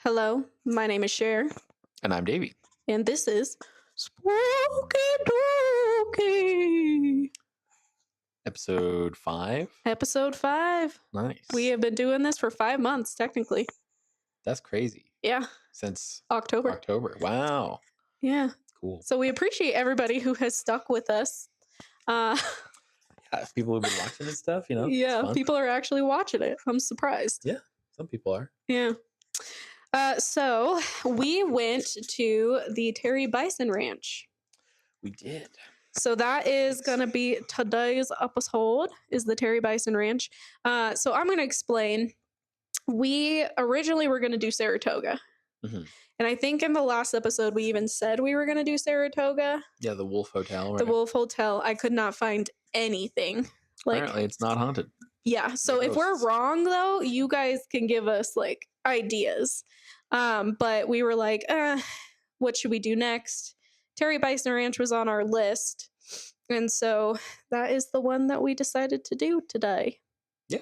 Hello, my name is Cher, And I'm Davey. and this is Spooky Dooky. Episode 5. Episode 5. Nice. We have been doing this for 5 months, technically. That's crazy. Yeah, Since October. Wow. Yeah. Cool. So we appreciate everybody who has stuck with us. Yeah, people who've been watching this stuff, it's Yeah, fun. people are actually watching it. I'm surprised. Yeah, some people are. Yeah. So we went to the Terry Bison Ranch. We did. So that is going to be today's episode, is the Terry Bison Ranch. So I'm going to explain. We originally were going to do Saratoga. Mm-hmm. And I think in the last episode, we even said we were going to do Saratoga. Yeah, the Wolf Hotel. Right? The Wolf Hotel. I could not find anything. Apparently, it's not haunted. Yeah. So if we're wrong, though, you guys can give us ideas. But we were like, what should we do next? Terry Bison Ranch was on our list. And so that is the one that we decided to do today. Yeah.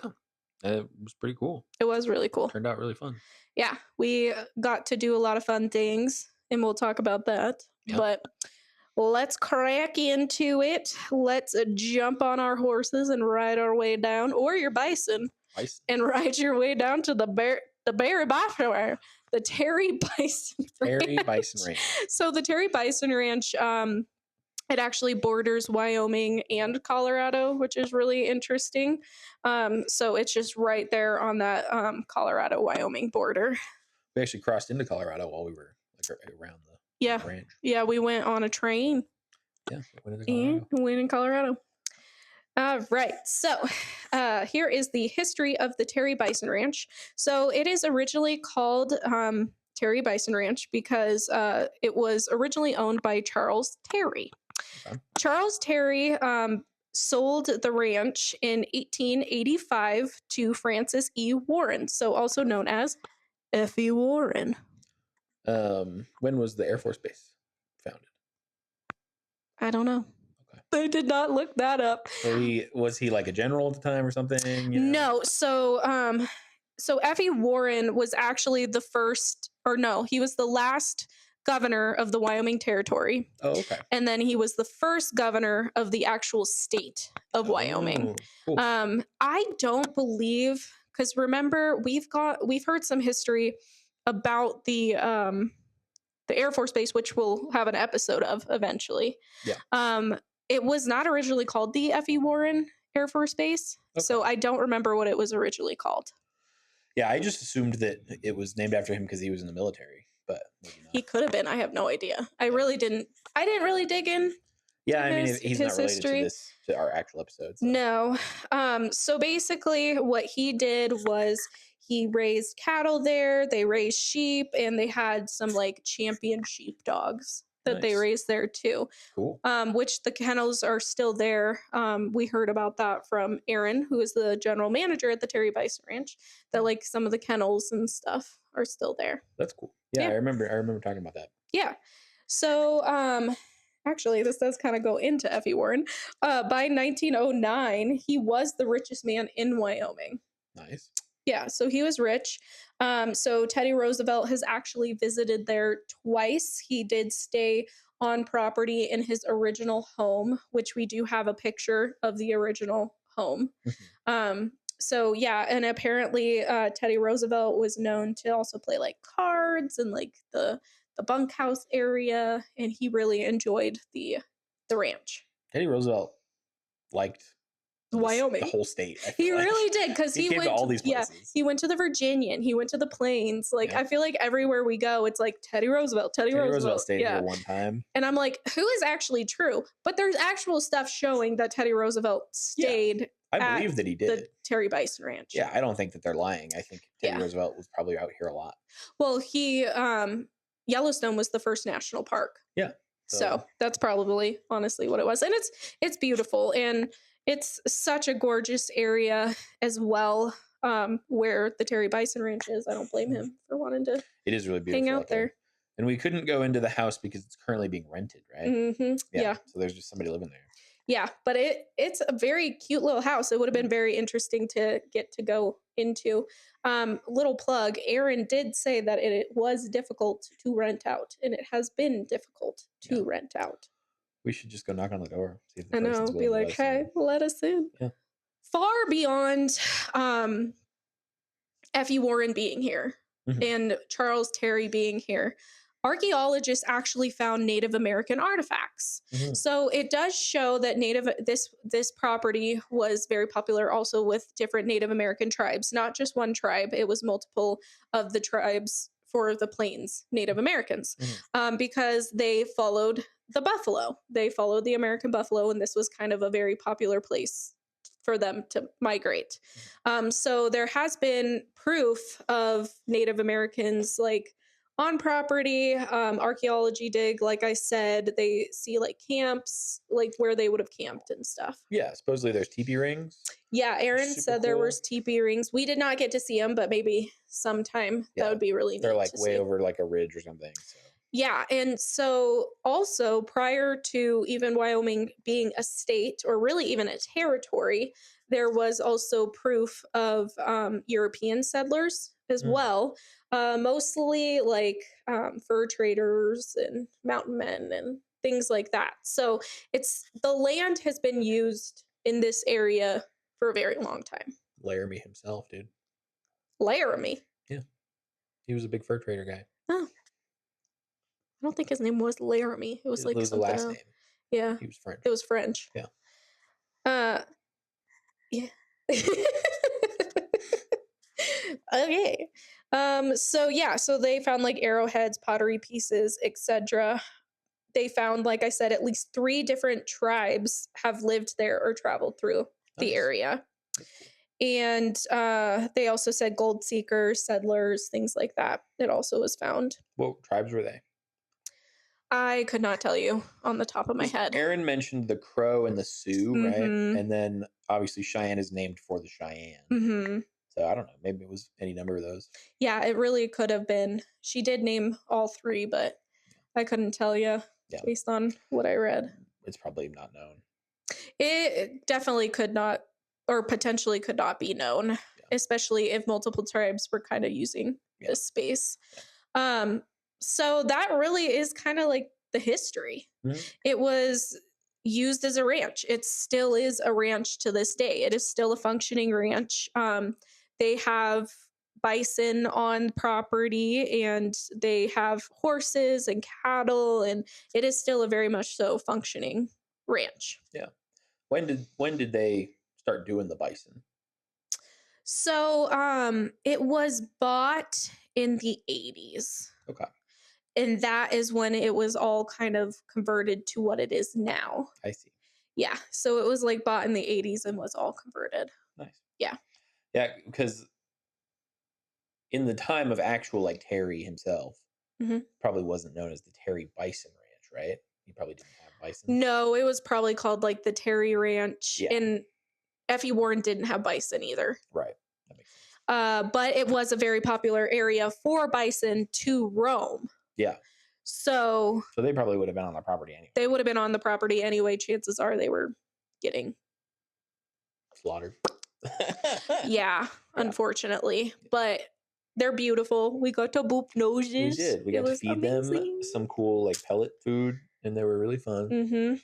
It was pretty cool. It was really cool. Turned out really fun. Yeah. We got to do a lot of fun things, and we'll talk about that. Yeah. But let's crack into it. Let's jump on our horses and ride our way down, or your bison. And ride your way down to the Terry Bison Ranch. So the Terry Bison Ranch, it actually borders Wyoming and Colorado, which is really interesting. So it's just right there on that Colorado-Wyoming border. We actually crossed into Colorado while we were around the ranch. Yeah, we went on a train. Yeah, we went in Colorado. Right. So here is the history of the Terry Bison Ranch. So it is originally called Terry Bison Ranch because it was originally owned by Charles Terry. Okay. Charles Terry sold the ranch in 1885 to Francis E. Warren, so also known as F.E. Warren. When was the Air Force Base founded? I don't know. They did not look that up. So was he like a general at the time or something? No. So F.E. Warren was actually the first, he was the last governor of the Wyoming Territory. Oh, okay. And then he was the first governor of the actual state of Wyoming. Cool. I don't believe, because remember, we've heard some history about the Air Force Base, which we'll have an episode of eventually. Yeah. It was not originally called the F.E. Warren Air Force Base, so I don't remember what it was originally called. Yeah, I just assumed that it was named after him because he was in the military, but maybe not. He could have been. I have no idea. I didn't really dig in. Yeah, I mean, he's not related to our actual episodes. So. No. So basically what he did was he raised cattle there, they raised sheep, and they had some champion sheepdogs that they raised there too. Cool. Which the kennels are still there. We heard about that from Aaron, who is the general manager at the Terry Bison Ranch, that some of the kennels and stuff are still there. That's cool. Yeah. I remember talking about that. Yeah. So actually this does kind of go into F.E. Warren. By 1909, he was the richest man in Wyoming. Nice. Yeah, so he was rich. So Teddy Roosevelt has actually visited there twice. He did stay on property in his original home, which we do have a picture of the original home. So yeah, and apparently Teddy Roosevelt was known to also play cards and the bunkhouse area, and he really enjoyed the ranch. Teddy Roosevelt liked Wyoming, the whole state. He really did, because he went to all these places. Yeah, he went to the Virginian, he went to the Plains. I feel like everywhere we go, it's Teddy Roosevelt. Teddy Roosevelt stayed here one time, and I'm like, who is actually true? But there's actual stuff showing that Teddy Roosevelt stayed. Yeah. I believe that he did. The Terry Bison Ranch. Yeah, I don't think that they're lying. I think Teddy Roosevelt was probably out here a lot. Well, Yellowstone was the first national park. Yeah. So that's probably honestly what it was, and it's beautiful, and it's such a gorgeous area as well, where the Terry Bison Ranch is. I don't blame him for wanting to. It is really beautiful hang out there. And we couldn't go into the house because it's currently being rented, right? Mm-hmm. Yeah. So there's just somebody living there. Yeah, but it's a very cute little house. It would have been very interesting to get to go into. Little plug, Aaron did say that it was difficult to rent out, and it has been difficult Yeah. to rent out. We should just go knock on the door, see if the I person's know, be willing to let like, us hey, in. let us in. Yeah. Far beyond F.E. Warren being here Mhm. and Charles Terry being here, archaeologists actually found Native American artifacts. Mhm. So it does show that this property was very popular also with different Native American tribes, not just one tribe. It was multiple of the tribes for the Plains Native Americans, because they followed the buffalo. They followed the American buffalo, and this was kind of a very popular place for them to migrate. So there has been proof of Native Americans like on property, archaeology dig. Like I said, they see like camps, like where they would have camped and stuff. Yeah, supposedly there's teepee rings. Yeah, Aaron Super said there cool. was teepee rings. We did not get to see them, but maybe sometime Yeah, that would be really neat. They're like to way see. over like a ridge or something. So Yeah, and so also prior to even Wyoming being a state or really even a territory, there was also proof of European settlers as well, mostly like fur traders and mountain men and things like that. So the land has been used in this area for a very long time. Laramie himself, dude. Laramie. Yeah, he was a big fur trader guy. Oh, I don't think his name was Laramie. It was It like was the something last else. name. Yeah, He was French. it was French. Yeah. Yeah. Okay. So they found like arrowheads, pottery pieces, etc. They found, like I said, at least 3 different tribes have lived there or traveled through the Nice. area. That's cool. And they also said gold seekers, settlers, things like that. It also was found. What tribes were they? I could not tell you on the top of my head. Aaron mentioned the Crow and the Sioux, right? Mhm. And then obviously Cheyenne is named for the Cheyenne. Mhm. So I don't know. Maybe it was any number of those. Yeah, it really could have been. She did name all 3, but I couldn't tell you based on what I read. It's probably not known. It definitely could not, or potentially could not be known, especially if multiple tribes were kind of using this space. So that really is kind of like the history. It was used as a ranch. It still is a ranch to this day. It is still a functioning ranch. They have bison on property, and they have horses and cattle, and it is still a very much so functioning ranch. Yeah. When did they start doing the bison? So it was bought in the 80s. Okay. And that is when it was all kind of converted to what it is now. I see. Yeah. So it was like bought in the 80s and was all converted. Nice. Yeah. Yeah, because in the time of actual like Terry himself, probably wasn't known as the Terry Bison Ranch, right? He probably didn't have bison. No, it was probably called like the Terry Ranch. Yeah. And F.E. Warren didn't have bison either. Right. That makes sense. But it was a very popular area for bison to roam. Yeah. So they probably would have been on the property anyway. They would have been on the property anyway. Chances are they were getting slaughtered. Yeah, unfortunately. But they're beautiful. We got to boop noses. We did. We got to feed them some cool like pellet food, and they were really fun.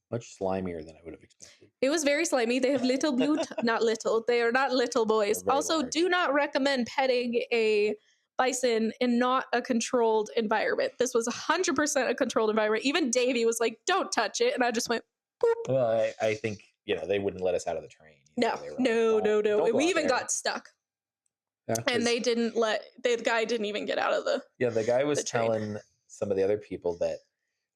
Much slimier than I would have expected. It was very slimy. They have little blue, not little. They are not little boys. Also, large. do not recommend petting a bison in not a controlled environment. This was 100% a controlled environment. Even Davey was like, "Don't touch it," and I just went, "Boop." Well, I think they wouldn't let us out of the train. No. We even got stuck. Yeah, and they didn't the guy didn't even get out of the the guy was telling some of the other people that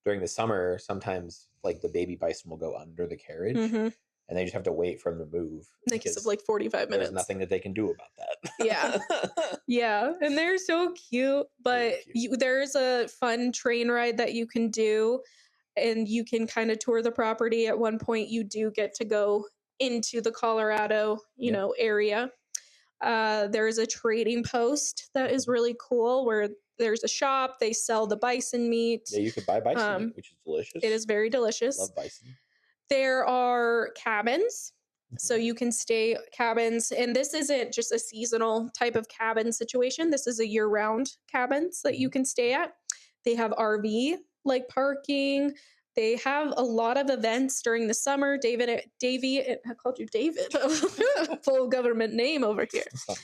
during the summer sometimes like the baby bison will go under the carriage and they just have to wait for them to move because of like 45 minutes. There's nothing that they can do about that. Yeah, and they're so cute, but there's a fun train ride that you can do, and you can kind of tour the property. At one point you do get to go into the Colorado area. There's a trading post that is really cool where there's a shop. They sell the bison meat. Yeah, you could buy bison meat, which is delicious. It is very delicious. Love bison. There are cabins So you can stay cabins, and this isn't just a seasonal type of cabin situation. This is a year-round cabins that you can stay at. They have RV like parking. They have a lot of events during the summer. Davey, I called you David, full government name over here. That's not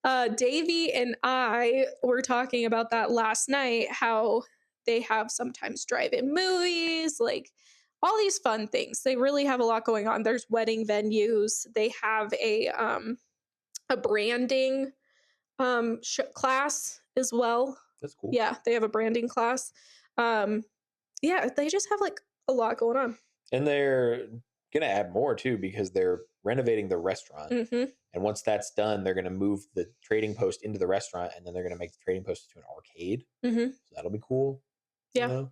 my name. Davey and I were talking about that last night, how they have sometimes drive-in movies, like all these fun things. They really have a lot going on. There's wedding venues. They have a branding class as well. That's cool. Yeah, they have a branding class. Yeah, they just have like a lot going on. And they're gonna add more too, because they're renovating the restaurant. Mm-hmm. And once that's done, they're gonna move the trading post into the restaurant, and then they're gonna make the trading post into an arcade. Mm-hmm. So that'll be cool. Yeah. You know?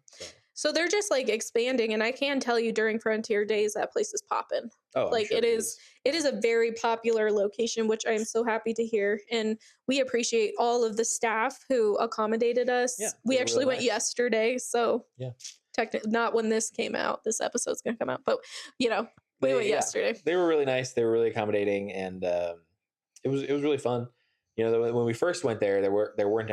So they're just like expanding, and I can tell you during Frontier Days that place is popping. Oh, like sure it is a very popular location, which I am so happy to hear. And we appreciate all of the staff who accommodated us. Yeah, we they were actually really went nice. yesterday, so Yeah. Technically not when this came out. This episode's gonna come out, but we went yesterday. They were really nice. They were really accommodating, and it was really fun. You know, when we first went there weren't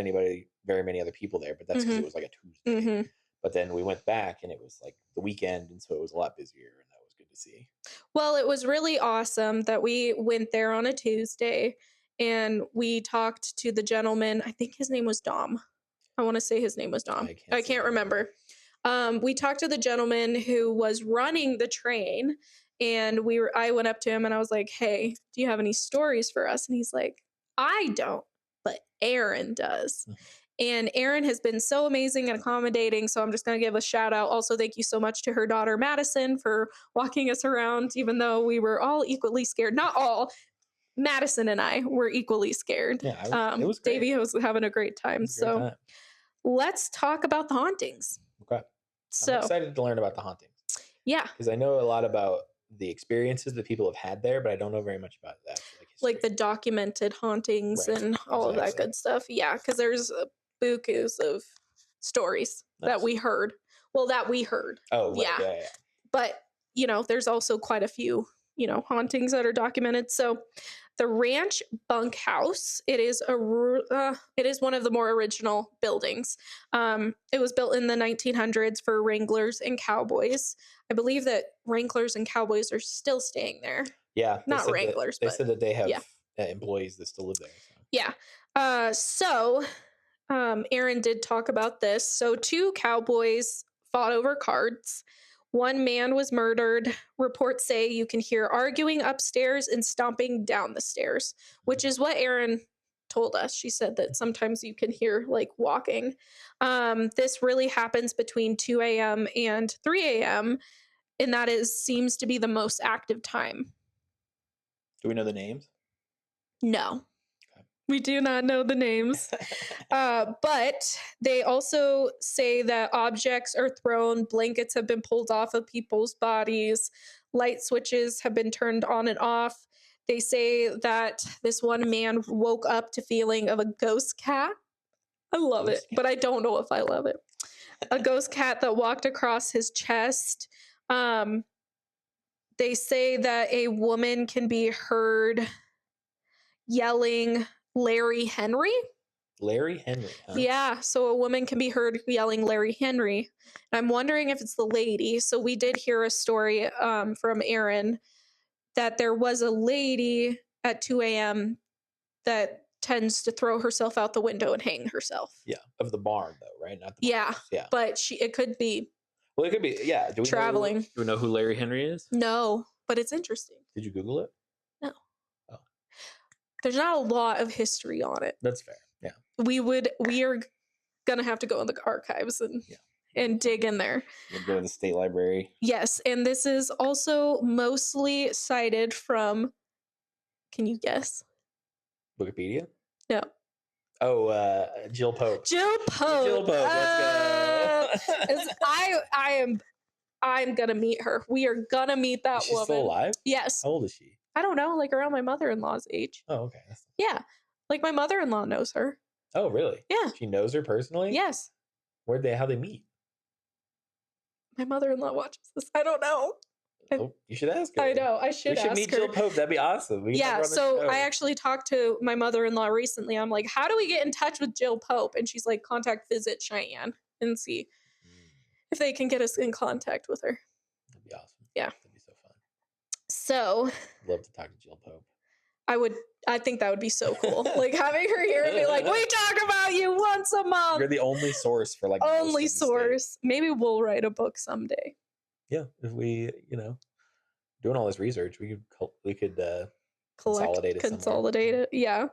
very many other people there, but that's because it was like a Tuesday. Mm-hmm. But then we went back, and it was like the weekend, and so it was a lot busier, and that was good to see. Well, it was really awesome that we went there on a Tuesday, and we talked to the gentleman. I think his name was Dom. I want to say his name was Dom. I can't remember. We talked to the gentleman who was running the train, and I went up to him and I was like, "Hey, do you have any stories for us?" And he's like, "I don't, but Aaron does." Mhm. And Aaron has been so amazing and accommodating. So I'm just going to give a shout out. Also, thank you so much to her daughter, Madison, for walking us around, even though we were all equally scared. Not all. Madison and I were equally scared. Yeah, it was great. Davey was having a great time. Let's talk about the hauntings. Okay. So I'm excited to learn about the hauntings. Yeah. Because I know a lot about the experiences that people have had there, but I don't know very much about that. Like the documented hauntings and all of that good stuff. Yeah, because there's bukus of stories that we heard. Well, that we heard. Oh, right. Yeah. But, there's also quite a few, hauntings that are documented. So the ranch bunkhouse, it is one of the more original buildings. It was built in the 1900s for wranglers and cowboys. I believe that wranglers and cowboys are still staying there. Yeah. Not wranglers, they said that they have employees that still live there. So. Yeah. So Aaron did talk about this. So 2 cowboys fought over cards. 1 man was murdered. Reports say you can hear arguing upstairs and stomping down the stairs, which is what Aaron told us. She said that sometimes you can hear like walking. This really happens between 2 a.m. and 3 a.m. And that seems to be the most active time. Do we know the names? No. We do not know the names. But they also say that objects are thrown, blankets have been pulled off of people's bodies, light switches have been turned on and off. They say that this one man woke up to feeling of a ghost cat. I love it, but I don't know if I love it. A ghost cat that walked across his chest. They say that a woman can be heard yelling Larry Henry. Larry Henry, huh? Yeah, so a woman can be heard yelling Larry Henry. I'm wondering if it's the lady. So we did hear a story from Aaron that there was a lady at 2 a.m. that tends to throw herself out the window and hang herself. Yeah, of the barn though, right? Not the yeah, but it could be. Well, it could be. Yeah, do we know who Larry Henry is? No, but it's interesting. Did you Google it? No. Oh. There's not a lot of history on it. That's fair. Yeah. We are gonna have to go in the archives and dig in there. We'll go to the state library. Yes, and this is also mostly cited from. Can you guess? Wikipedia? No. Oh, Jill Pope. Jill Pope. Let's go. I'm gonna meet her. We are gonna meet that woman. She's still alive? Yes. How old is she? I don't know, like around my mother-in-law's age. Oh, okay. Yeah. Like my mother-in-law knows her. Oh, really? Yeah. She knows her personally? Yes. How they meet? My mother-in-law watches this. I don't know. Oh, you should ask her. I know. I We should should ask meet her. Jill Pope. That'd be awesome. We can have Yeah, her on the so show. I actually talked to my mother-in-law recently. I'm like, how do we get in touch with Jill Pope? And she's like, contact Visit Cheyenne and see if they can get us in contact with her. That'd be awesome. Yeah. That'd be so fun. So Love to talk to Jill Pope. I think that would be so cool. Like having her here and be like, we talk about you once a month. You're the only source for like Only most of the source. state. Maybe we'll write a book someday. Yeah, if we, doing all this research, we could consolidate it. Yeah.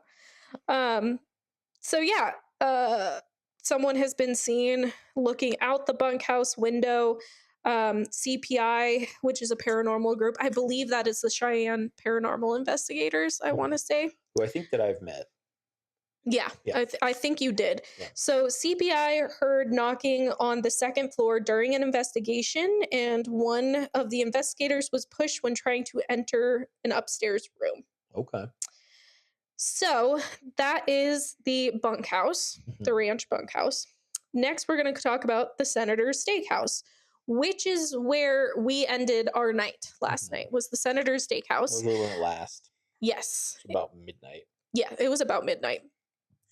So yeah, someone has been seen looking out the bunkhouse window. CPI, which is a paranormal group. I believe that is the Cheyenne Paranormal Investigators, I want to say. Who I think that I've met. Yeah. I think you did. Yeah. So CPI heard knocking on the second floor during an investigation, and one of the investigators was pushed when trying to enter an upstairs room. Okay. So that is the bunkhouse, the ranch bunkhouse. Next, we're going to talk about the Senator's Steakhouse, which is where we ended our night last night, was the Senator's Steakhouse. It was a little last. Yes. It was about midnight. Yeah, it was about midnight.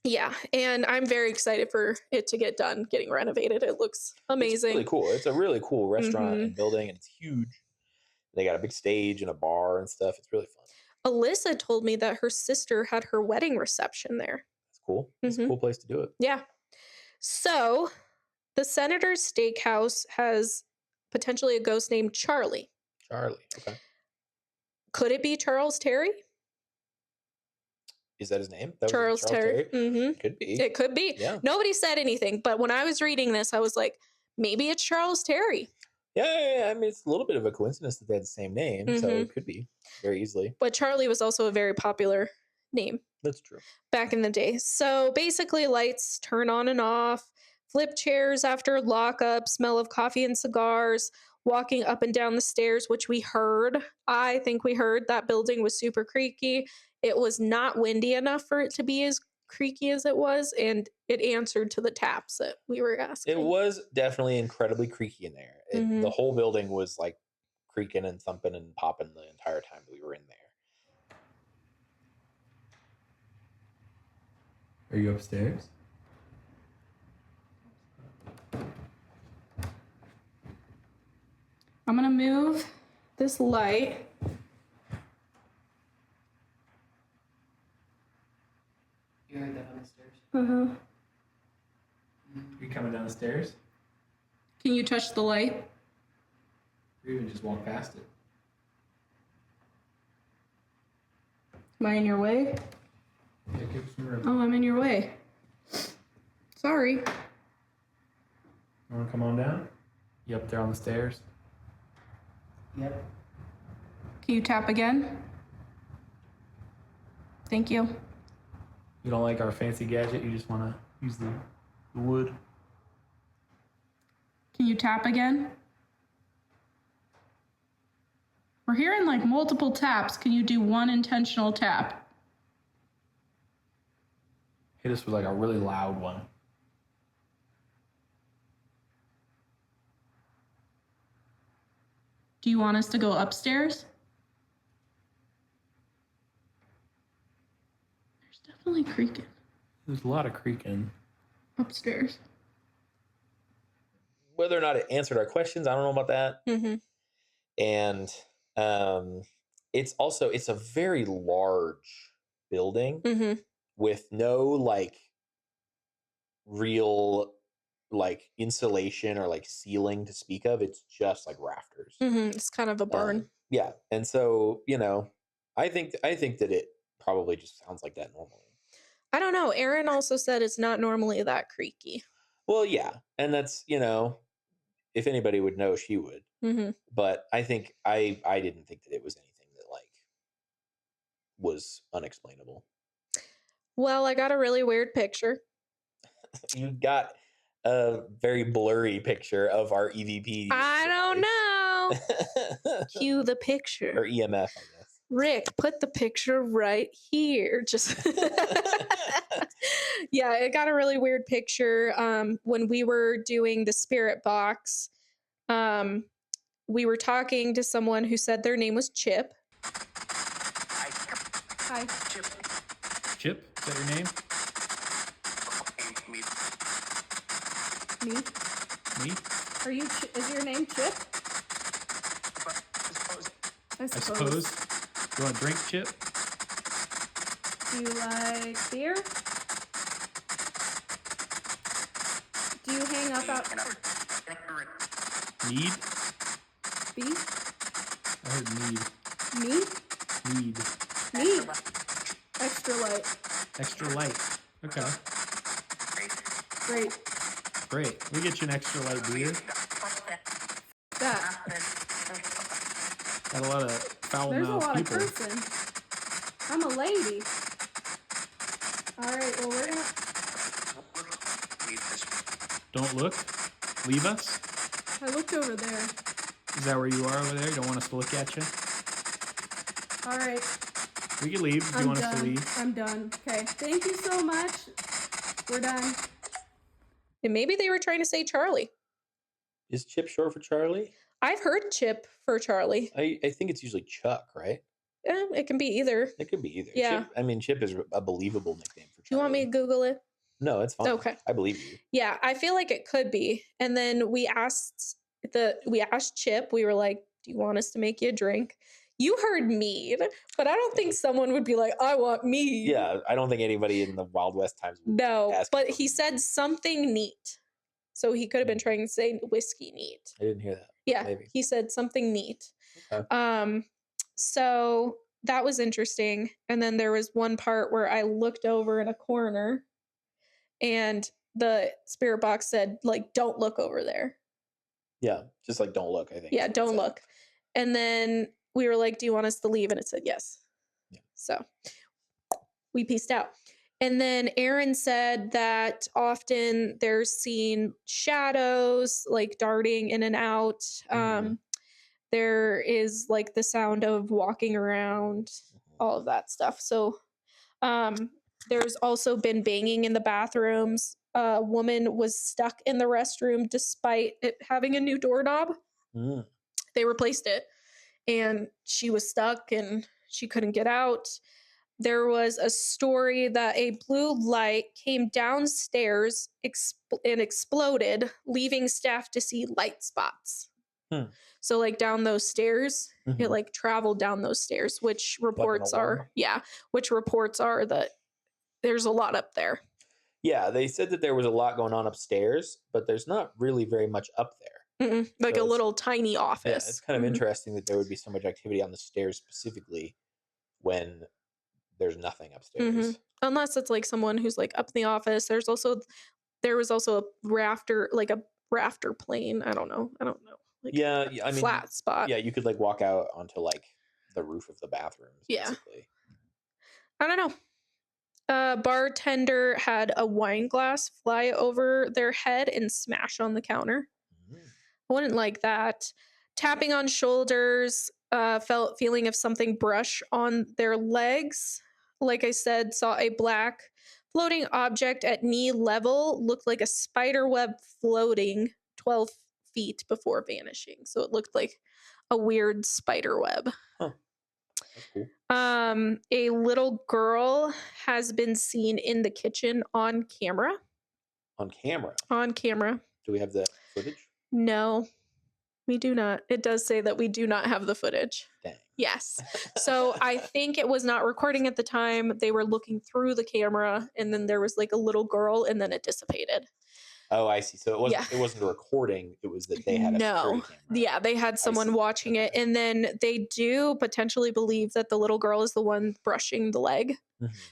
Yeah, and I'm very excited for it to get done, getting renovated. It looks amazing. It's really cool. It's a really cool restaurant and building, and it's huge. They got a big stage and a bar and stuff. It's really fun. Alyssa told me that her sister had her wedding reception there. That's cool. It's a cool place to do it. Yeah. So the Senator's Steakhouse has potentially a ghost named Charlie. Charlie, okay. Could it be Charles Terry? Is that his name? Charles Terry. Could be. It could be. Yeah. Nobody said anything, but when I was reading this, I was like, maybe it's Charles Terry. Yeah. I mean, it's a little bit of a coincidence that they had the same name, so it could be very easily. But Charlie was also a very popular name. That's true. Back in the day. So basically, lights turn on and off, flip chairs after lockup, smell of coffee and cigars, walking up and down the stairs, which we heard. I think we heard that building was super creaky. It was not windy enough for it to be as creaky as it was, and it answered to the taps that we were asking. It was definitely incredibly creaky in there. The whole building was like creaking and thumping and popping the entire time that we were in there. Are you upstairs? I'm going to move this light. You heard that on the stairs? Uh-huh. You coming down the stairs? Can you touch the light? Or even just walk past it? Am I in your way? Yeah, give some room. Oh, I'm in your way. Sorry. You wanna come on down? You up there on the stairs? Yep. Can you tap again? Thank you. You don't like our fancy gadget, you just wanna use the wood? Can you tap again? We're hearing like multiple taps. Can you do one intentional tap? Hit us with like a really loud one. Do you want us to go upstairs? There's definitely creaking There's a lot of creaking. upstairs. Whether or not it answered our questions, I don't know about that. And it's a very large building with no like real like insulation or like ceiling to speak of. It's just like rafters. It's kind of a barn. Yeah, and so I think that it probably just sounds like that normally. I don't know. Erin also said it's not normally that creaky. Well, yeah, and that's if anybody would know, she would. But I think I didn't think that it was anything that like was unexplainable. Well, I got a really weird picture. You got a very blurry picture of our EVP. I don't know. Cue the picture. Or EMF, I guess. Rick, put the picture right here. Just yeah, I got a really weird picture when we were doing the spirit box. we were talking to someone who said their name was Chip. Hi. Chip, is that your name? Me? Me? Are you? Is your name Chip? I suppose. You want a drink, Chip? Do you like beer? Do you hang up out? Need? Beef? I heard need. Meat? Need. Meat. Extra light. Extra light. Okay. Great. Great. We get you an extra light beer. That. Got a lot of There's a foul-mouthed lot people. of cursing. I'm a lady. All right. Well, we're gonna. Don't look. Leave us. I looked over there. Is that where you are over there? You don't want us to look at you? All right. We can leave if you I'm want us to done. leave. I'm done. Okay. Thank you so much. We're done. And maybe they were trying to say Charlie. Is Chip short for Charlie? I've heard Chip for Charlie. I think it's usually Chuck, right? It can be either. It could be either. Yeah. Chip is a believable nickname for Charlie. Do you want me to Google it? No, it's fine. Okay. I believe you. Yeah, I feel like it could be. And then we asked Chip, we were like, do you want us to make you a drink? You heard mead, but I don't think someone would be like, I want mead. Yeah, I don't think anybody in the Wild West times would No, ask but for he mead. said something neat. So he could have been trying to say whiskey neat. I didn't hear that. Yeah, Maybe. he said something neat. Okay. So that was interesting. And then there was one part where I looked over in a corner and the spirit box said, like, don't look over there. Yeah, just like don't look, I think. Yeah, don't look. And then we were like, do you want us to leave? And it said yes. Yeah. So we pieced out. And then Aaron said that often they're seen shadows like darting in and out. There is like the sound of walking around, all of that stuff. So there's also been banging in the bathrooms. A woman was stuck in the restroom despite it having a new doorknob. They replaced it and she was stuck and she couldn't get out. There was a story that a blue light came downstairs and exploded, leaving staff to see light spots. So like down those stairs, it like traveled down those stairs, which reports are, that there's a lot up there. Yeah, they said that there was a lot going on upstairs, but there's not really very much up there. Like So a little tiny office. Yeah, it's kind of interesting that there would be so much activity on the stairs specifically when there's nothing upstairs. Unless it's like someone who's like up in the office. There was also a rafter, like a rafter plane. I don't know. Like Yeah, I mean, flat spot. Yeah, you could like walk out onto like the roof of the bathrooms. Yeah. Basically. I don't know. Bartender had a wine glass fly over their head and smash on the counter. I wouldn't like that. Tapping on shoulders, felt feeling of something brush on their legs. Like I said, saw a black floating object at knee level, looked like a spider web floating 12 feet before vanishing. So it looked like a weird spider web. That's cool. A little girl has been seen in the kitchen on camera. On camera? On camera. Do we have the footage? No, we do not. It does say that we do not have the footage. Dang. Yes. So I think it was not recording at the time. They were looking through the camera and then there was like a little girl and then it dissipated. Oh, I see. So it wasn't a recording. It was that they had a security camera. Yeah, they had someone watching it. And then they do potentially believe that the little girl is the one brushing the leg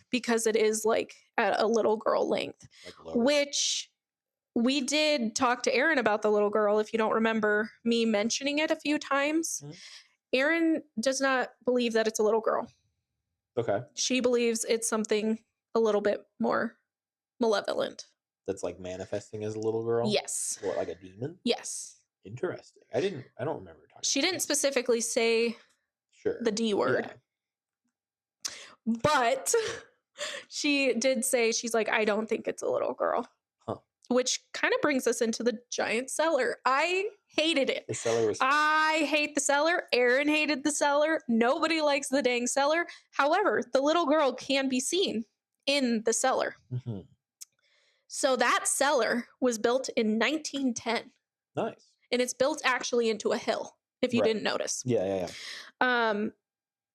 because it is like at a little girl length, which we did talk to Aaron about the little girl. If you don't remember me mentioning it a few times, Aaron does not believe that it's a little girl. Okay. She believes it's something a little bit more malevolent. That's like manifesting as a little girl? Yes. What, like a demon? Yes. Interesting. I don't remember talking. She didn't specifically say the D word. Yeah. But she did say, she's like, I don't think it's a little girl. Which kind of brings us into the giant cellar. I Hated it. The cellar was. I hate the cellar. Aaron hated the cellar. Nobody likes the dang cellar. However, the little girl can be seen in the cellar. Mhm. So that cellar was built in 1910. Nice. And it's built actually into a hill, if you Right. didn't notice. Yeah.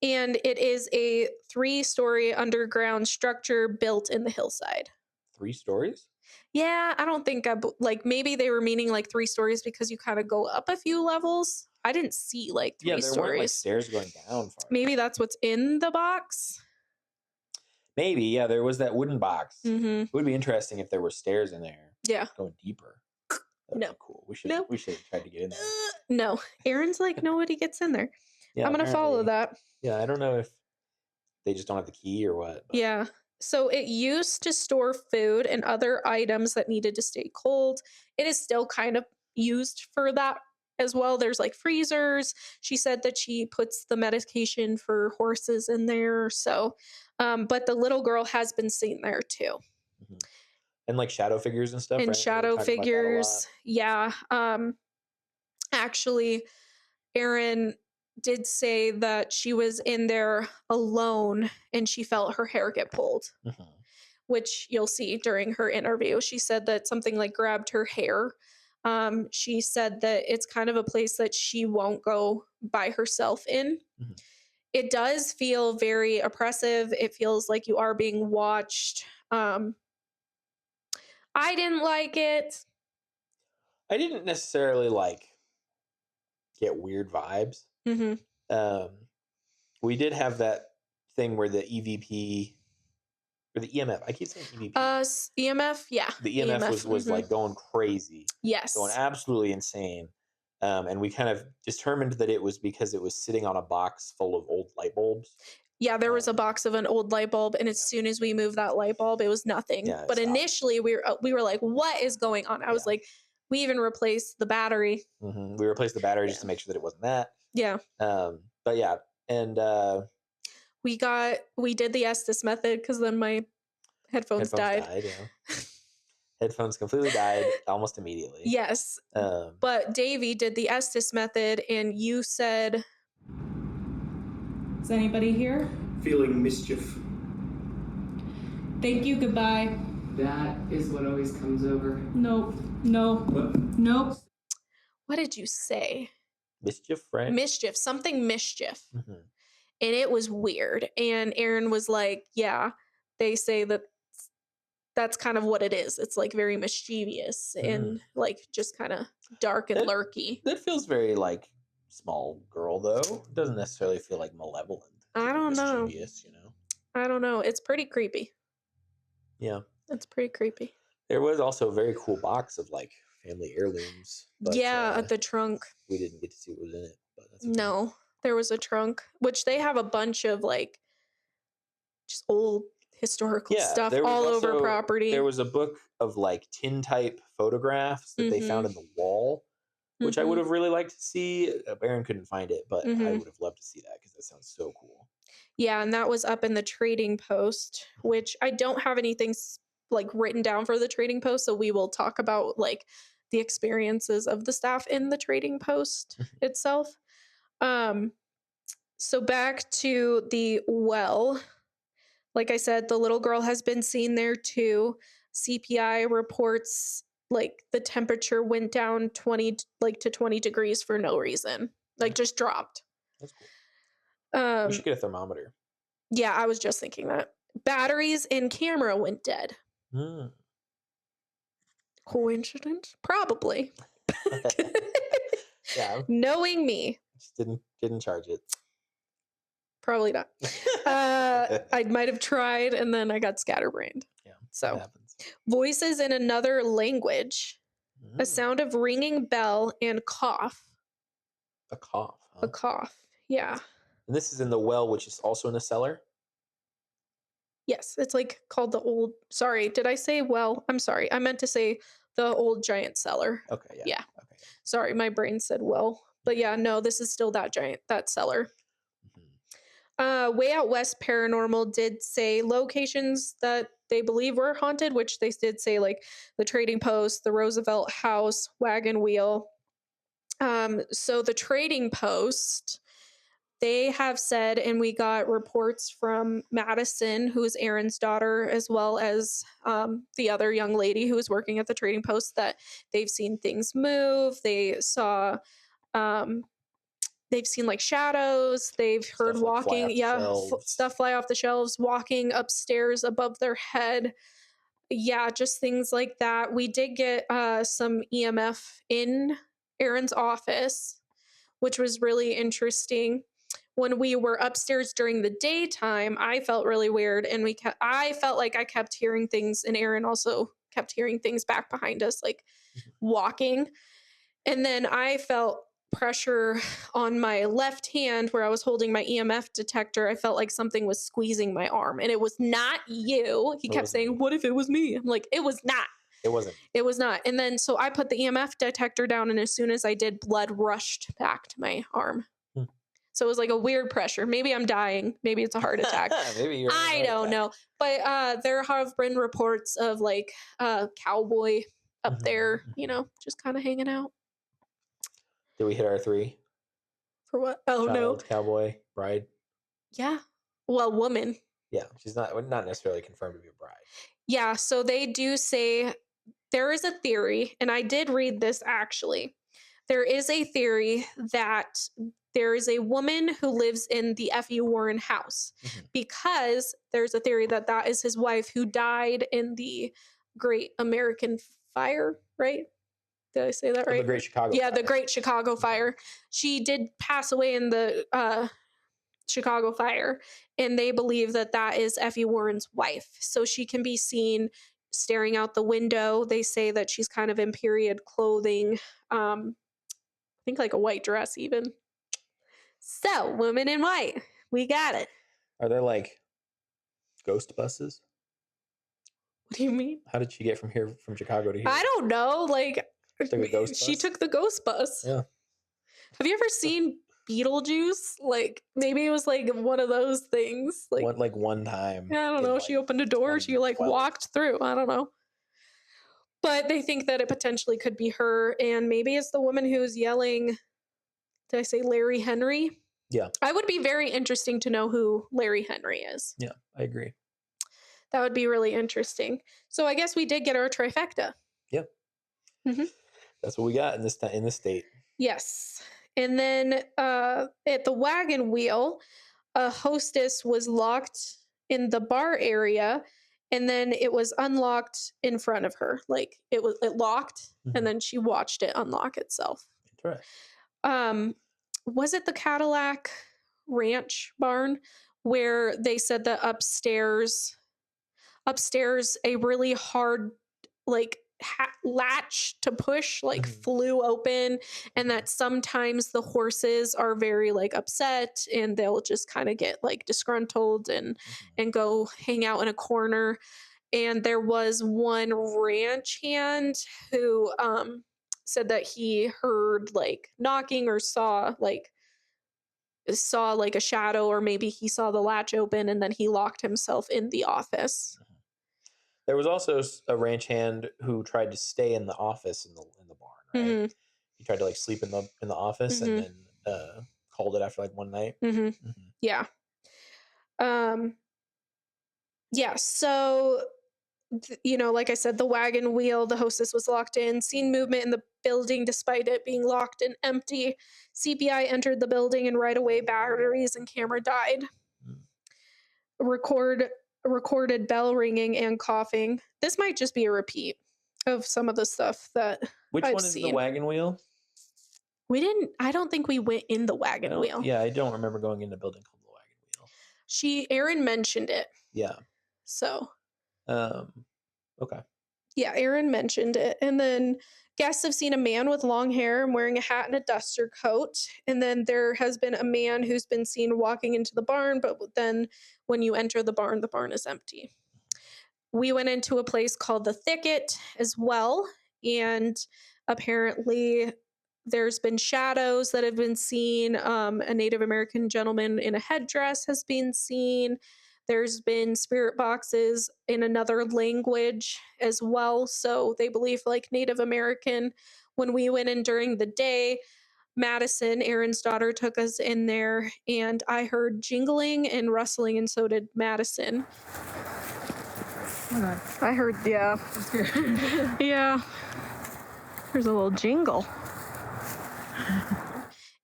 And it is a 3-story underground structure built in the hillside. 3 stories? Yeah, I don't think like maybe they were meaning like 3 stories because you kind of go up a few levels. I didn't see like 3 Yeah, there weren't like stories. stairs going down far. Maybe that's what's in the box. Maybe, yeah, there was that wooden box. Mm-hmm. It would be interesting if there were stairs in there. Yeah. Going deeper. That'd No. be cool. We should Nope. have tried to get in there. No. Aaron's like, nobody gets in there. Yeah, I'm going to follow that. Yeah, I don't know if they just don't have the key or what. But. Yeah. So it used to store food and other items that needed to stay cold. It is still kind of used for that as well. There's like freezers. She said that she puts the medication for horses in there. So, but the little girl has been seen there too. Mm-hmm. And like shadow figures and stuff, and right? shadow figures. Yeah. Actually, Aaron did say that she was in there alone and she felt her hair get pulled, mm-hmm. which you'll see during her interview. She said that something like grabbed her hair. She said that it's kind of a place that she won't go by herself in. Mm-hmm. It does feel very oppressive. It feels like you are being watched. I didn't like it. I didn't necessarily like get weird vibes. Mm-hmm. We did have that thing where the EVP or the EMF. I keep saying EVP. EMF, yeah. The EMF was like going crazy. Yes. Going absolutely insane. And we kind of determined that it was because it was sitting on a box full of old light bulbs. Yeah, there was a box of an old light bulb, and as soon as we moved that light bulb, it was nothing. Yeah, but initially, we were like, "What is going on?" I was like, "We even replaced the battery." Mm-hmm. We replaced the battery just to make sure that it wasn't that. Yeah. But yeah, and we did the Estes method because then my headphones died. Yeah. Headphones completely died almost immediately. Yes. But Davey did the Estes method, and you said, "Is anybody here?" Feeling mischief. Thank you, goodbye. That is what always comes over. Nope. What did you say? Mischief, right? Mischief. Something mischief. Mm-hmm. And it was weird. And Aaron was like, yeah, they say that that's kind of what it is. It's like very mischievous and like just kind of dark and lurky. That feels very like small girl though. It doesn't necessarily feel like malevolent. I don't know. You know. I don't know. It's pretty creepy. Yeah. It's pretty creepy. There was also a very cool box of like family heirlooms. But, at the trunk. We didn't get to see what was in it. But that's okay. No, there was a trunk, which they have a bunch of like just old historical stuff all over property. There was a book of like tin type photographs that they found in the wall, which I would have really liked to see. Aaron couldn't find it, but I would have loved to see that because that sounds so cool. Yeah, and that was up in the Trading Post, which I don't have anything like written down for the Trading Post, so we will talk about like the experiences of the staff in the Trading Post itself. So back to the well. Like I said, the little girl has been seen there too. CPI reports like the temperature went down 20 to 20 degrees for no reason. Like just dropped. That's cool. We should get a thermometer. Yeah, I was just thinking that. Batteries in camera went dead. Coincidence? Probably. Yeah. Knowing me. Just didn't charge it. Probably not. I might have tried and then I got scatterbrained. Yeah. So voices in another language, a sound of ringing bell and cough. A cough. Huh? A cough. Yeah. And this is in the well, which is also in the cellar? Yes. It's like called the old, sorry, did I say well? I'm sorry. I meant to say the old giant cellar. Okay. Yeah. Okay. Sorry, my brain said well. But yeah, no, this is still that cellar. Way Out West Paranormal did say locations that they believe were haunted, which they did say like the Trading Post, the Roosevelt House, Wagon Wheel. So the trading post, they have said, and we got reports from Madison, who is Aaron's daughter, as well as the other young lady who was working at the trading post, that they've seen things move. They've seen like shadows. They've heard Stuff like fly walking. off the Yeah, shelves. stuff fly off the shelves, walking upstairs above their head. Yeah, just things like that. We did get some EMF in Aaron's office, which was really interesting. When we were upstairs during the daytime, I felt really weird, and I felt like I kept hearing things, and Aaron also kept hearing things back behind us, like walking. And then I felt pressure on my left hand where I was holding my EMF detector. I felt like something was squeezing my arm, and it was not you. He kept saying, "What if it was me?" I'm like, it was not. It wasn't. It was not. And then so I put the EMF detector down, and as soon as I did, blood rushed back to my arm. So it was like a weird pressure. Maybe I'm dying. Maybe it's a heart attack. Maybe you're. I don't know. But there have been reports of like cowboy up there, just kind of hanging out. Did we hit our 3? For what? Oh, Child, no. cowboy, bride. Yeah. Well, woman. Yeah, she's not necessarily confirmed to be a bride. Yeah, so they do say there is a theory, and I did read this actually. There is a theory that there is a woman who lives in the F.E. Warren house because there's a theory that that is his wife who died in the Great American Fire, right? Did I say that right? The Great Chicago Yeah, Fire. the Great Chicago Fire. She did pass away in the Chicago Fire, and they believe that that is F.E. Warren's wife. So she can be seen staring out the window. They say that she's kind of in period clothing. I think like a white dress even. So, woman in white. We got it. Are there like ghost buses? What do you mean? How did she get from Chicago to here? I don't know. Like, Took the ghost she bus? took the ghost bus. Yeah. Have you ever seen Beetlejuice? Like, maybe it was like one of those things. Like, one time. I don't know. Like She opened a door. She like 2012. walked through. I don't know. But they think that it potentially could be her. And maybe it's the woman who's yelling. Did I say Larry Henry? Yeah. I would be very interesting to know who Larry Henry is. Yeah, I agree. That would be really interesting. So I guess we did get our trifecta. Yep. That's what we got in this state. Yes. And then at the wagon wheel, a hostess was locked in the bar area, and then it was unlocked in front of her. Like it locked, and then she watched it unlock itself. Interesting. Was it the Cadillac Ranch barn where they said that upstairs a really hard like latch to push like flew open, and that sometimes the horses are very like upset and they'll just kind of get like disgruntled and go hang out in a corner. And there was one ranch hand who said that he heard like knocking or saw like a shadow, or maybe he saw the latch open and then he locked himself in the office. There was also a ranch hand who tried to stay in the office in the barn, right? He tried to like sleep in the office and then called it after like one night. Yeah. Yeah, so like I said, the wagon wheel, the hostess was locked in, seen movement in the building despite it being locked and empty. CPI entered the building and right away batteries and camera died. Recorded bell ringing and coughing. This might just be a repeat of some of the stuff that Which I've one is seen. the wagon wheel? I don't think we went in the wagon wheel. Yeah, I don't remember going in the building called the wagon wheel. Aaron mentioned it. Yeah. So. Okay. Yeah, Aaron mentioned it. And then guests have seen a man with long hair and wearing a hat and a duster coat. And then there has been a man who's been seen walking into the barn, but then when you enter the barn is empty. We went into a place called the Thicket as well. And apparently there's been shadows that have been seen. A Native American gentleman in a headdress has been seen. There's been spirit boxes in another language as well. So they believe like Native American. When we went in during the day, Madison, Aaron's daughter, took us in there, and I heard jingling and rustling, and so did Madison. Okay. I heard, yeah. That's good. Yeah. There's a little jingle.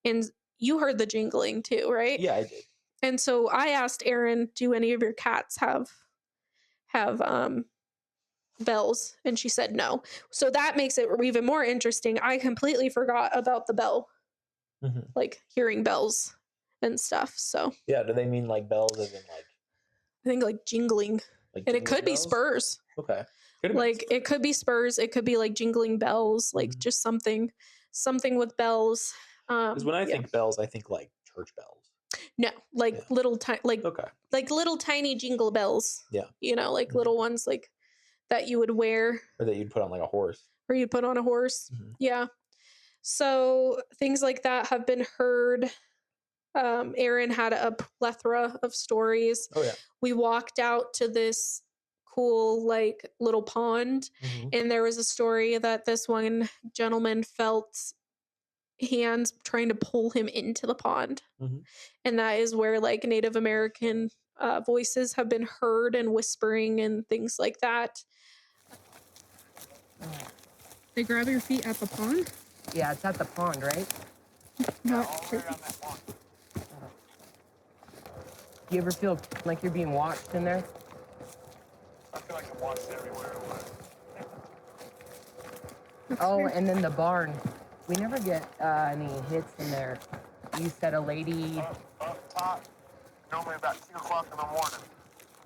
And you heard the jingling too, right? Yeah, I did. And so I asked Aaron, do any of your cats have bells? And she said no. So that makes it even more interesting. I completely forgot about the bell, like hearing bells and stuff. So yeah, do they mean like bells as in like? I think like jingling, Like and it could bells? be spurs. Okay. Like it could be spurs. It could be like jingling bells, like just something with bells. Because when I think bells, I think like church bells. No, like little tiny, like okay, like little tiny jingle bells. Yeah, you know, like little ones like that you would wear, or that you'd put on like a horse, or you'd put on a horse. Yeah. So things like that have been heard. Aaron had a plethora of stories. Oh yeah. We walked out to this cool like little pond, and there was a story that this one gentleman felt hands trying to pull him into the pond, and that is where like Native American voices have been heard and whispering and things like that. They grab your feet at the pond? Yeah, it's at the pond, right? No. Do you ever feel like you're being watched in there? I feel like I'm watched everywhere. Oh, and then the barn. We never get any hits in there. You said a lady... Up top, normally about 2 o'clock in the morning.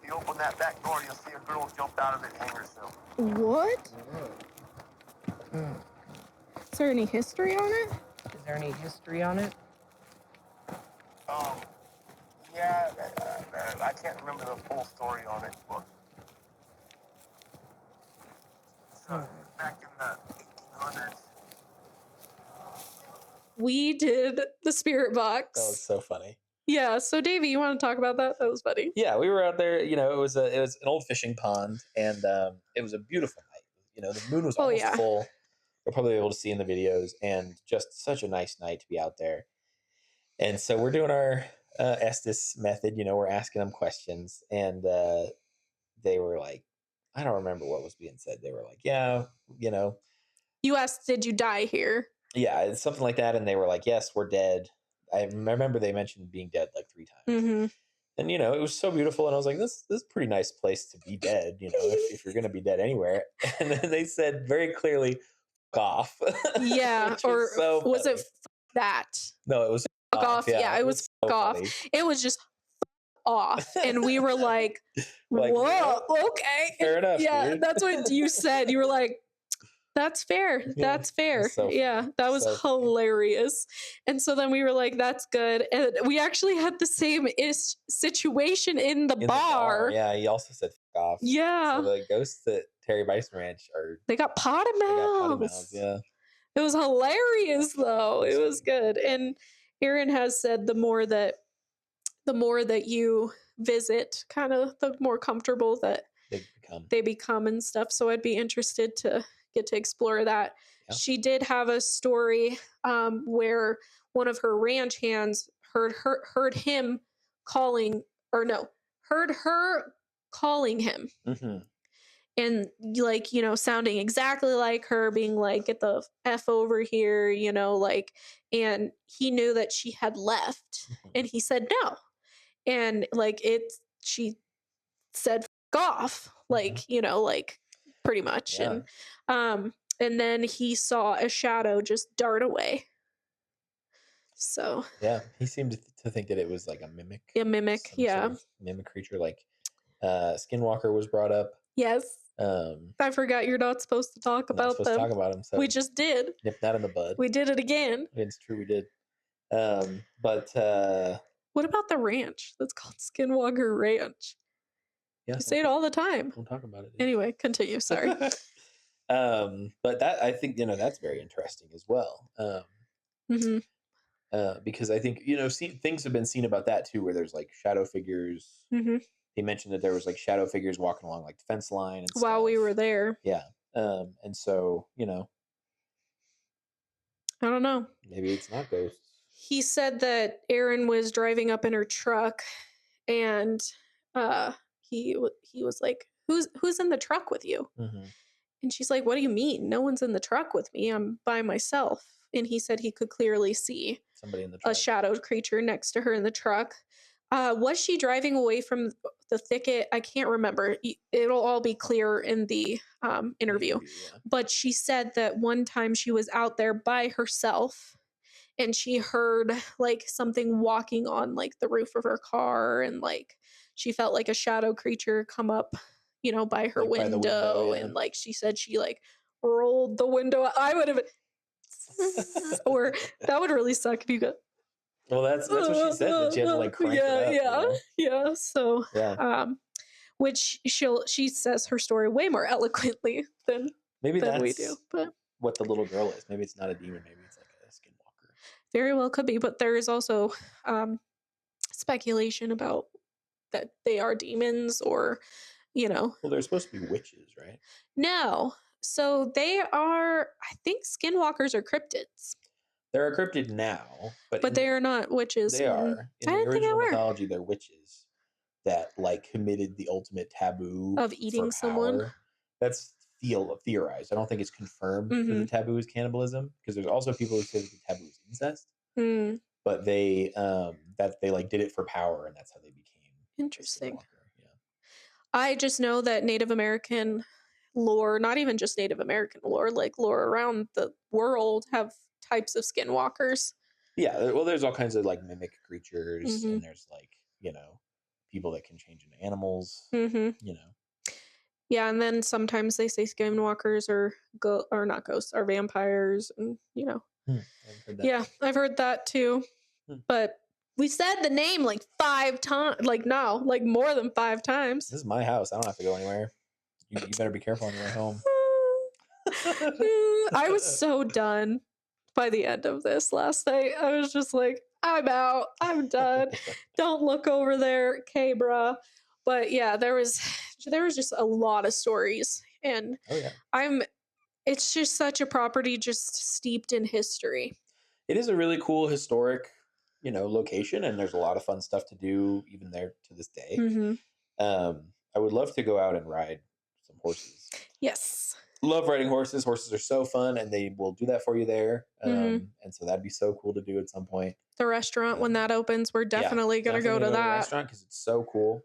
You open that back door, you'll see a girl jump out of it and hang herself. What? Is there any history on it? Is there any history on it? Yeah, I can't remember the full story on it, but back in the 1800s. We did the spirit box. That was so funny. Yeah. So, Davey, you want to talk about that? That was funny. Yeah, we were out there. You know, it was an old fishing pond, and it was a beautiful night. You know, the moon was almost full. We're probably able to see in the videos, and just such a nice night to be out there. And so we're doing our Estes method. You know, we're asking them questions, and they were like, I don't remember what was being said. They were like, yeah, you know. You asked, did you die here? Yeah, it's something like that. And they were like, yes, we're dead. I remember they mentioned being dead like 3 times. And, you know, it was so beautiful. And I was like, this is a pretty nice place to be dead, you know, if you're going to be dead anywhere. And then they said very clearly, fuck off. Yeah. Or so was it that? No, it was fuck off. Yeah, it was fuck off. Funny. It was just off. And we were like, whoa, okay. Fair enough. Yeah, dude. that's what you said. You were like, that's fair. That's fair. So yeah, that was hilarious. And so then we were like, that's good. And we actually had the same situation in the bar. Yeah, he also said fuck off. Yeah. So the ghosts at Terry Bison Ranch they got potty mouths. Yeah. It was hilarious though. It was good. And Aaron has said the more that you visit, kind of the more comfortable that they become and stuff. So I'd be interested to get to explore that. Yeah. She did have a story where one of her ranch hands heard him calling, or no, heard her calling him. And like, you know, sounding exactly like her, being like, get the F over here, you know, like, and he knew that she had left and he said no. And like she said fuck off, like, you know, like pretty much. Yeah. And then he saw a shadow just dart away. So yeah, he seemed to think that it was like a mimic. A mimic, yeah. Sort of mimic creature, like Skinwalker was brought up. Yes. I forgot you're not supposed to talk about them. Talk about them. So we just did. Nip that in the bud. We did it again. It's true, we did. But what about the ranch? That's called Skinwalker Ranch. Yeah, you say it all the time. We'll talk about it. Anyway, continue. Sorry. But that, I think, you know, that's very interesting as well. Because I think, you know, things have been seen about that too, where there's like shadow figures. They mentioned that there was like shadow figures walking along like the fence line and while we were there. Yeah. And so, you know, I don't know. Maybe it's not ghosts. He said that Erin was driving up in her truck, and he was like, "Who's in the truck with you?" Mm-hmm. And she's like, "What do you mean? No one's in the truck with me. I'm by myself." And he said he could clearly see Somebody in the a truck. shadowed creature next to her in the truck. Was she driving away from the thicket? I can't remember. It'll all be clear in the interview. Yeah. But she said that one time she was out there by herself, and she heard like something walking on like the roof of her car, and like she felt like a shadow creature come up, by her Like, by the window, yeah. and like she said she like rolled the window. I would have or that would really suck if you got. Well, that's what she said, that you had to like crank it up. Yeah. So, Yeah. which she says her story way more eloquently than Maybe than that's we do, but what the little girl is. Maybe it's not a demon. Maybe it's like a skinwalker. very well could be. But there is also speculation about that they are demons, or Well, they're supposed to be witches, right? No. So they are. I think skinwalkers are cryptids, They're a cryptid now, but they are not witches. They are. In I the didn't think they original were. mythology, they're witches that like committed the ultimate taboo Of eating for someone? power. That's theorized. I don't think it's confirmed that the taboo is cannibalism, because there's also people who say that the taboo is incest. Mm, But they like did it for power, and that's how they became a interesting. skinwalker. Yeah. I just know that Native American lore, not even just Native American lore, like lore around the world, have types of skinwalkers. Yeah, well, there's all kinds of like mimic creatures, and there's like, people that can change into animals. Yeah, and then sometimes they say skinwalkers are not ghosts, are vampires, and yeah, I've heard that too. But we said the name like 5 times, like more than 5 times. This is my house. I don't have to go anywhere. You better be careful on your way home. I was so done by the end of this last night. I was just like, I'm out. I'm done. Don't look over there, okay, bruh. But yeah, there was just a lot of stories, and it's just such a property just steeped in history. It is a really cool historic, location, and there's a lot of fun stuff to do even there to this day. I would love to go out and ride some horses. Yes. Love riding horses. Horses are so fun, and they will do that for you there. And so that'd be so cool to do at some point. The restaurant, when that opens, we're definitely going to go to that restaurant, because it's so cool.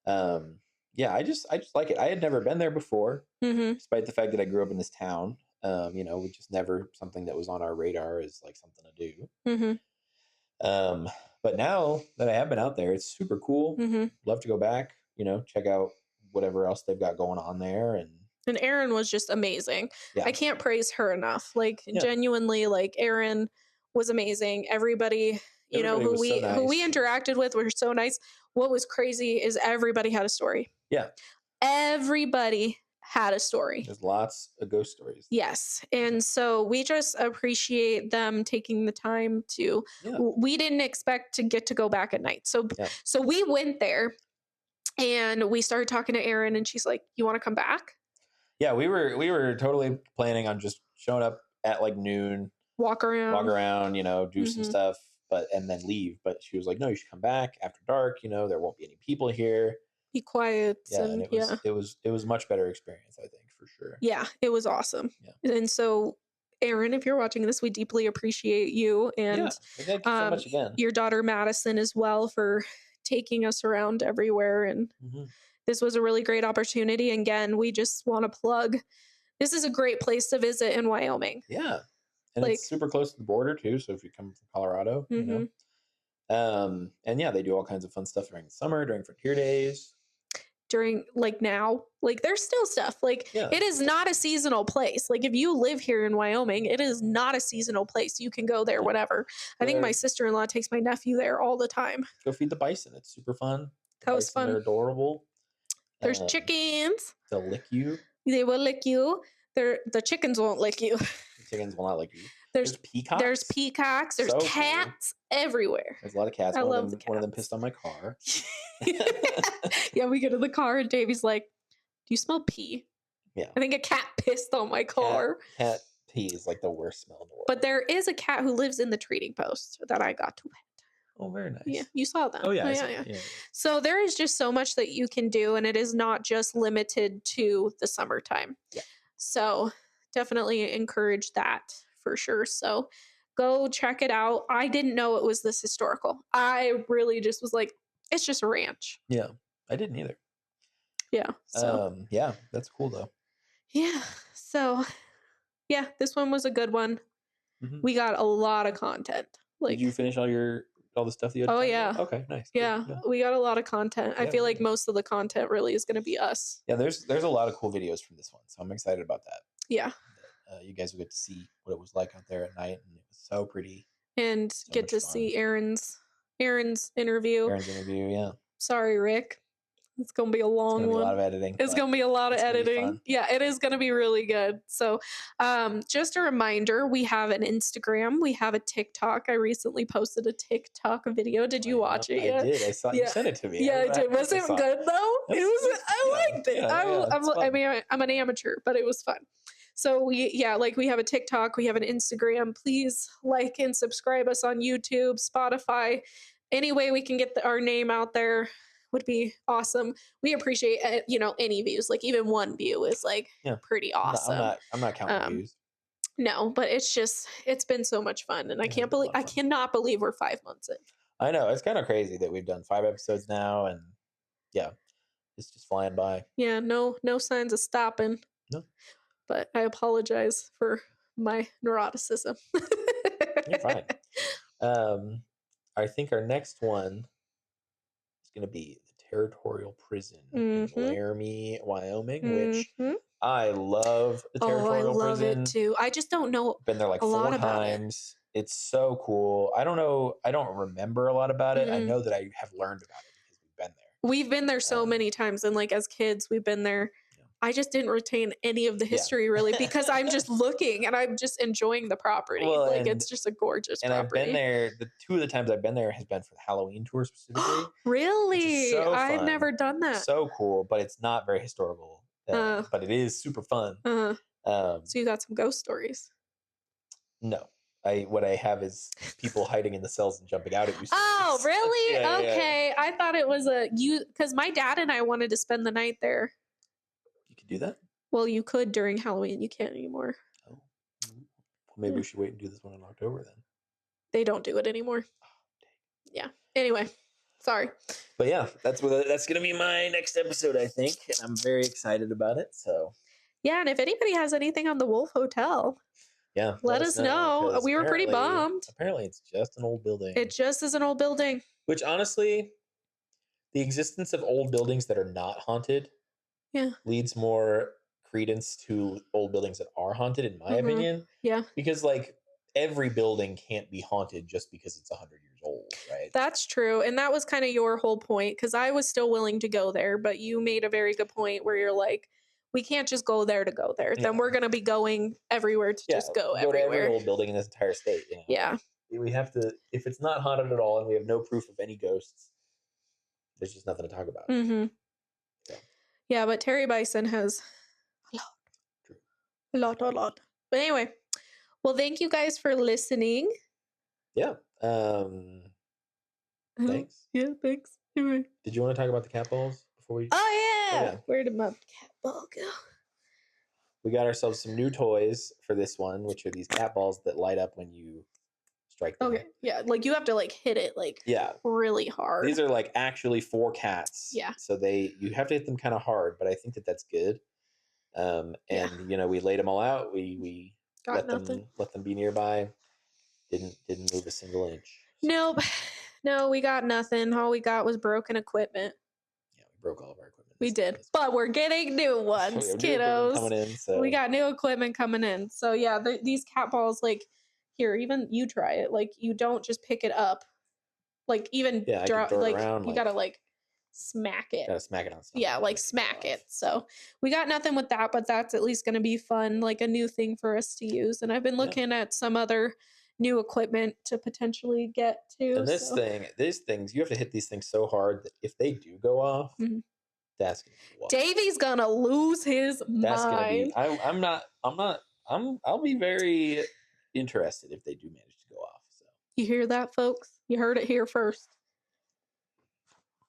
I just like it. I had never been there before, despite the fact that I grew up in this town. Which just never something that was on our radar as like something to do. But now that I have been out there, it's super cool. Love to go back, check out whatever else they've got going on there. And Erin was just amazing. Yeah. I can't praise her enough. Like, genuinely, like, Erin was amazing. Everybody, who we interacted with were so nice. What was crazy is everybody had a story. Yeah. Everybody had a story. There's lots of ghost stories. Yes. And so we just appreciate them taking the time to, we didn't expect to get to go back at night. So we went there and we started talking to Erin, and she's like, "You want to come back?" Yeah, we were totally planning on just showing up at like noon, walk around, do some stuff, and then leave. But she was like, "No, you should come back after dark. There won't be any people here. Be quiet." Yeah, and it was much better experience, I think, for sure. Yeah, it was awesome. Yeah. And so, Erin, if you're watching this, we deeply appreciate you, and thank you so much again. Your daughter Madison as well for taking us around everywhere. And this was a really great opportunity. And again, we just want to plug, this is a great place to visit in Wyoming. Yeah. And it's super close to the border too. So if you come from Colorado, and they do all kinds of fun stuff during the summer, during Frontier Days. During now, there's still stuff. It is not a seasonal place. If you live here in Wyoming, it is not a seasonal place. You can go there whenever. I think my sister-in-law takes my nephew there all the time. Go feed the bison. It's super fun. That was fun. They're adorable. There's chickens. They'll lick you. They will lick you. The chickens won't lick you. The chickens will not lick you. There's peacocks. There's peacocks. There's cats everywhere. There's a lot of cats. I love the cats. One of them pissed on my car. Yeah, we get in the car and Davey's like, "Do you smell pee?" Yeah. I think a cat pissed on my car. Cat He is like the worst smell in the world. But there is a cat who lives in the trading post that I got to pet. Oh, very nice. Yeah, you saw that. Oh yeah, yeah. So there is just so much that you can do, and it is not just limited to the summertime. Yeah. So definitely encourage that for sure. So go check it out. I didn't know it was this historical. I really just was like, it's just a ranch. Yeah, I didn't either. Yeah. So yeah, that's cool though. yeah. So yeah, this one was a good one. Mm-hmm. We got a lot of content. Did you finish all the stuff that you had? Oh yeah. Okay, nice. Yeah, we got a lot of content. I feel like most of the content really is going to be us. Yeah, there's a lot of cool videos from this one, so I'm excited about that. Yeah. You guys will get to see what it was like out there at night, and it was so pretty. And so get to see Aaron's interview. Aaron's interview, yeah. Sorry, Rick. It's going to be a long one. A lot of editing. It's going to be a lot of editing. Yeah, it is going to be really good. So just a reminder, we have an Instagram. We have a TikTok. I recently posted a TikTok video. Did you watch it yet? I did. I saw you sent it to me. Yeah, I did. Was it good though? I liked it. I mean, I'm an amateur, but it was fun. So we have a TikTok, we have an Instagram. Please like and subscribe us on YouTube, Spotify. Any way we can get our name out there would be awesome. We appreciate any views. Like even one view is like pretty awesome. I'm not counting views. No, but it's been so much fun, and I cannot believe we're 5 months in. I know, it's kind of crazy that we've done 5 episodes now, and yeah, it's just flying by. Yeah, no signs of stopping. No. But I apologize for my neuroticism. You're fine. I think our next one is going to be the Territorial Prison in Laramie, Wyoming, which I love the Territorial Prison. I love it too. I just don't know been there like 4 times. It's so cool. I don't remember a lot about it. I know that I have learned about it because we've been there. We've been there so many times, and like as kids, we've been there. I just didn't retain any of the history really because I'm just looking and I'm just enjoying the property. Well, it's just a gorgeous property. I've been there. The 2 of the times I've been there has been for the Halloween tour specifically. Really? So I've never done that. So cool, but it's not very historical. But it is super fun. So you got some ghost stories? No. What I have is people hiding in the cells and jumping out at you. Oh, really? Yeah, okay. Yeah. I thought it was because my dad and I wanted to spend the night there. Do that? Well, you could during Halloween. You can't anymore. Oh. Well, maybe we should wait and do this one in October then. They don't do it anymore. Oh, yeah. Anyway, sorry. But yeah, that's going to be my next episode, I think, and I'm very excited about it. So. Yeah, and if anybody has anything on the Wolf Hotel, let us know. We were pretty bummed. Apparently, it's just an old building. It just is an old building. Which honestly, the existence of old buildings that are not haunted. Yeah. Leads more credence to old buildings that are haunted, in my opinion. Yeah. Because like every building can't be haunted just because it's 100 years old, right? That's true. And that was kind of your whole point, because I was still willing to go there, but you made a very good point where you're like, we can't just go there to go there. Then we're going to be going everywhere to just go everywhere. To every old building in this entire state. Yeah. We have to, if it's not haunted at all and we have no proof of any ghosts, there's just nothing to talk about. Yeah, but Terry Bison has a lot. But anyway, well, thank you guys for listening. Yeah. Thanks. Yeah, thanks. Anyway. Did you want to talk about the cat balls before we? Oh yeah. Where did my cat ball go? We got ourselves some new toys for this one, which are these cat balls that light up when you strike them. Okay. Yeah, like you have to like hit it really hard. These are like actually for cats. Yeah. So you have to hit them kind of hard, but I think that's good. We laid them all out. We let them be nearby. Didn't move a single inch. Nope. No, we got nothing. All we got was broken equipment. Yeah, we broke all of our equipment. We did, but we're getting new ones, kiddos. Coming in, so. We got new equipment coming in. So yeah, these cat balls, like, here, even you try it. Like, you don't just pick it up. Like, even drop, like, you gotta like smack it. Gotta smack it on something. Yeah, like smack it. So we got nothing with that, but that's at least gonna be fun, like a new thing for us to use. And I've been looking at some other new equipment to potentially get to. And these things, you have to hit these things so hard that if they do go off, that's gonna be wild. Davey's gonna lose his mind. I'm not I'll be very interested if they do manage to go off. So You hear that, folks? You heard it here first.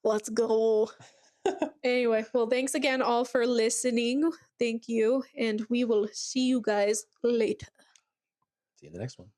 Let's go. Anyway, well, thanks again all for listening. Thank you. And we will see you guys later. see you in the next one.